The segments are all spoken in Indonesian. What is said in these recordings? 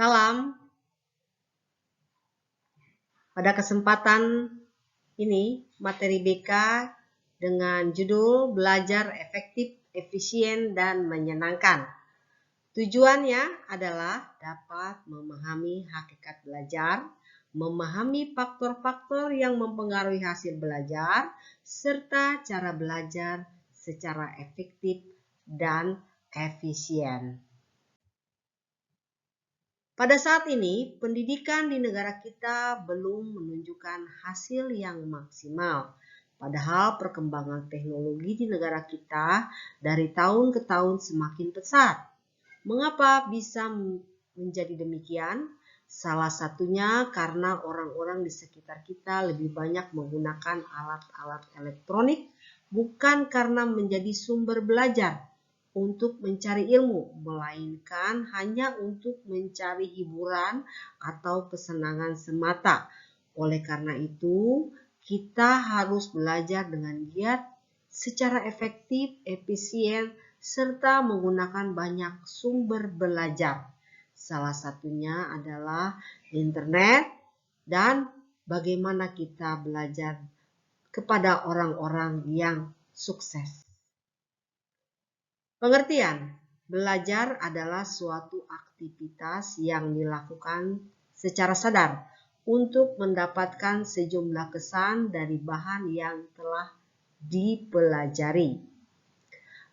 Salam. Pada kesempatan ini, materi BK dengan judul Belajar Efektif, Efisien, dan Menyenangkan. Tujuannya adalah dapat memahami hakikat belajar, memahami faktor-faktor yang mempengaruhi hasil belajar, serta cara belajar secara efektif dan efisien. Pada saat ini, pendidikan di negara kita belum menunjukkan hasil yang maksimal. Padahal perkembangan teknologi di negara kita dari tahun ke tahun semakin pesat. Mengapa bisa menjadi demikian? Salah satunya karena orang-orang di sekitar kita lebih banyak menggunakan alat-alat elektronik, bukan karena menjadi sumber belajar untuk mencari ilmu, melainkan hanya untuk mencari hiburan atau kesenangan semata. Oleh karena itu, kita harus belajar dengan giat, secara efektif, efisien, serta menggunakan banyak sumber belajar. Salah satunya adalah internet dan bagaimana kita belajar kepada orang-orang yang sukses. Pengertian, belajar adalah suatu aktivitas yang dilakukan secara sadar untuk mendapatkan sejumlah kesan dari bahan yang telah dipelajari.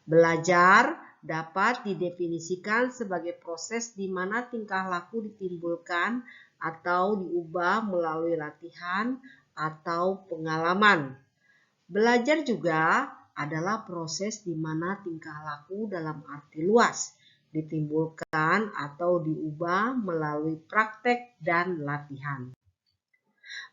Belajar dapat didefinisikan sebagai proses di mana tingkah laku ditimbulkan atau diubah melalui latihan atau pengalaman. Belajar juga adalah proses di mana tingkah laku dalam arti luas ditimbulkan atau diubah melalui praktek dan latihan.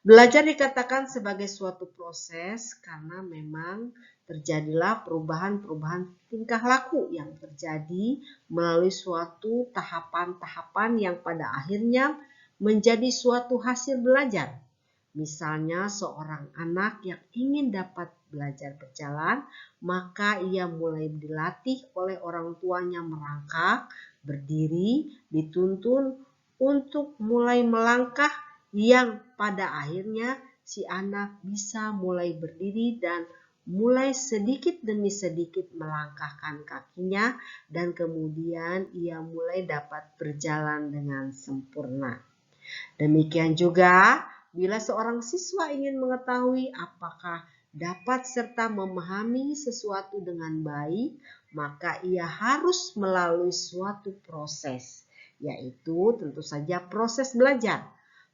Belajar dikatakan sebagai suatu proses karena memang terjadilah perubahan-perubahan tingkah laku yang terjadi melalui suatu tahapan-tahapan yang pada akhirnya menjadi suatu hasil belajar. Misalnya seorang anak yang ingin dapat belajar berjalan, maka ia mulai dilatih oleh orang tuanya merangkak, berdiri, dituntun untuk mulai melangkah yang pada akhirnya si anak bisa mulai berdiri dan mulai sedikit demi sedikit melangkahkan kakinya dan kemudian ia mulai dapat berjalan dengan sempurna. Demikian juga bila seorang siswa ingin mengetahui apakah dapat serta memahami sesuatu dengan baik, maka ia harus melalui suatu proses, yaitu tentu saja proses belajar.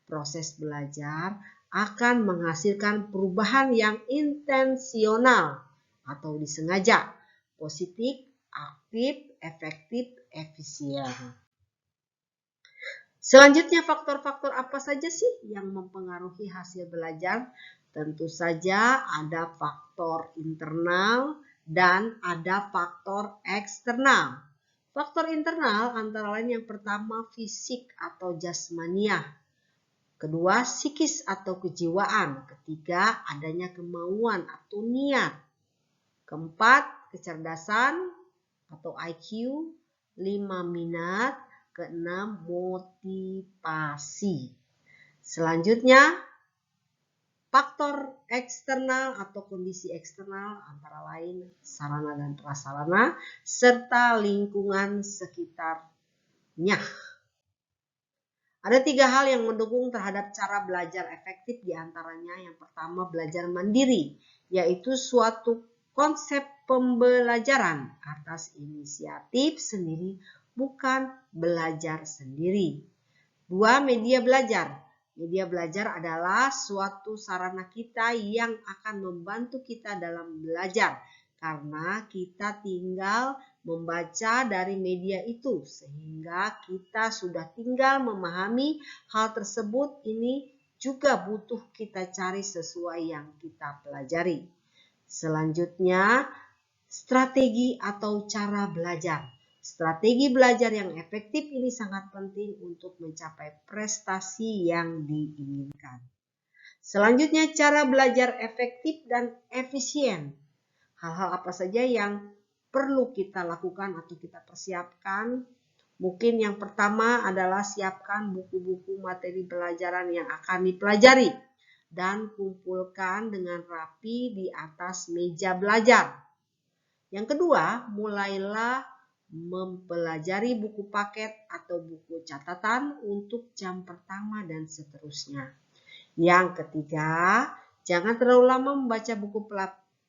Proses belajar akan menghasilkan perubahan yang intensional atau disengaja, positif, aktif, efektif, efisien. Selanjutnya, faktor-faktor apa saja sih yang mempengaruhi hasil belajar? Tentu saja ada faktor internal dan ada faktor eksternal. Faktor internal antara lain yang pertama fisik atau jasmaniah. Kedua, psikis atau kejiwaan. Ketiga, adanya kemauan atau niat. Keempat, kecerdasan atau IQ. 5, minat. Keenam, motivasi. Selanjutnya, faktor eksternal atau kondisi eksternal antara lain sarana dan prasarana serta lingkungan sekitarnya. Ada 3 hal yang mendukung terhadap cara belajar efektif, diantaranya yang pertama belajar mandiri, yaitu suatu konsep pembelajaran atas inisiatif sendiri, bukan belajar sendiri. 2. Media belajar. Media belajar adalah suatu sarana kita yang akan membantu kita dalam belajar karena kita tinggal membaca dari media itu sehingga kita sudah tinggal memahami hal tersebut. Ini juga butuh kita cari sesuai yang kita pelajari. Selanjutnya, strategi atau cara belajar. Strategi belajar yang efektif ini sangat penting untuk mencapai prestasi yang diinginkan. Selanjutnya, cara belajar efektif dan efisien. Hal-hal apa saja yang perlu kita lakukan atau kita persiapkan Mungkin yang pertama adalah siapkan buku-buku materi pelajaran yang akan dipelajari dan kumpulkan dengan rapi di atas meja belajar. Yang kedua, mulailah mempelajari buku paket atau buku catatan untuk jam pertama dan seterusnya. Yang ketiga, jangan terlalu lama membaca buku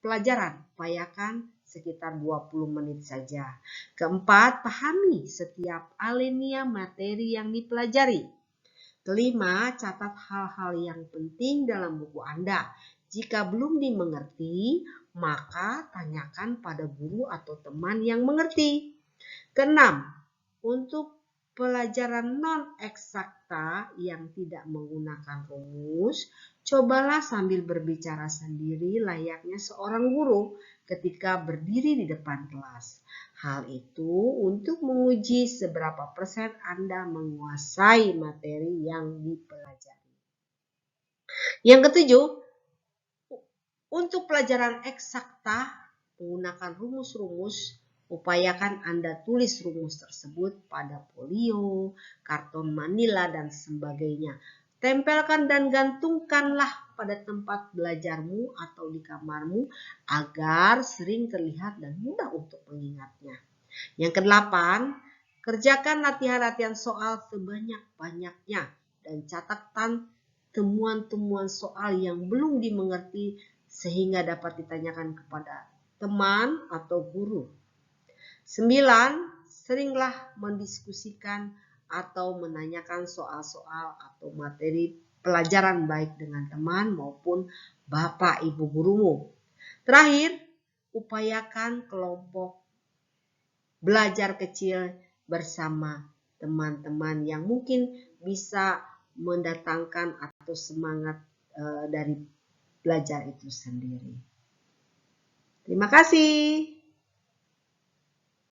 pelajaran, upayakan sekitar 20 menit saja. Keempat, pahami setiap alinea materi yang dipelajari. Kelima, catat hal-hal yang penting dalam buku Anda. Jika belum dimengerti, maka tanyakan pada guru atau teman yang mengerti. Keenam, untuk pelajaran non-eksakta yang tidak menggunakan rumus, cobalah sambil berbicara sendiri layaknya seorang guru ketika berdiri di depan kelas. Hal itu untuk menguji seberapa persen Anda menguasai materi yang dipelajari. Yang ketujuh, untuk pelajaran eksakta menggunakan rumus-rumus, upayakan Anda tulis rumus tersebut pada folio, karton manila, dan sebagainya. Tempelkan dan gantungkanlah pada tempat belajarmu atau di kamarmu agar sering terlihat dan mudah untuk mengingatnya. Yang kedelapan, kerjakan latihan-latihan soal sebanyak-banyaknya dan catatkan temuan-temuan soal yang belum dimengerti sehingga dapat ditanyakan kepada teman atau guru. 9. Seringlah mendiskusikan atau menanyakan soal-soal atau materi pelajaran baik dengan teman maupun bapak ibu gurumu. Terakhir, upayakan kelompok belajar kecil bersama teman-teman yang mungkin bisa mendatangkan atau semangat dari belajar itu sendiri. Terima kasih.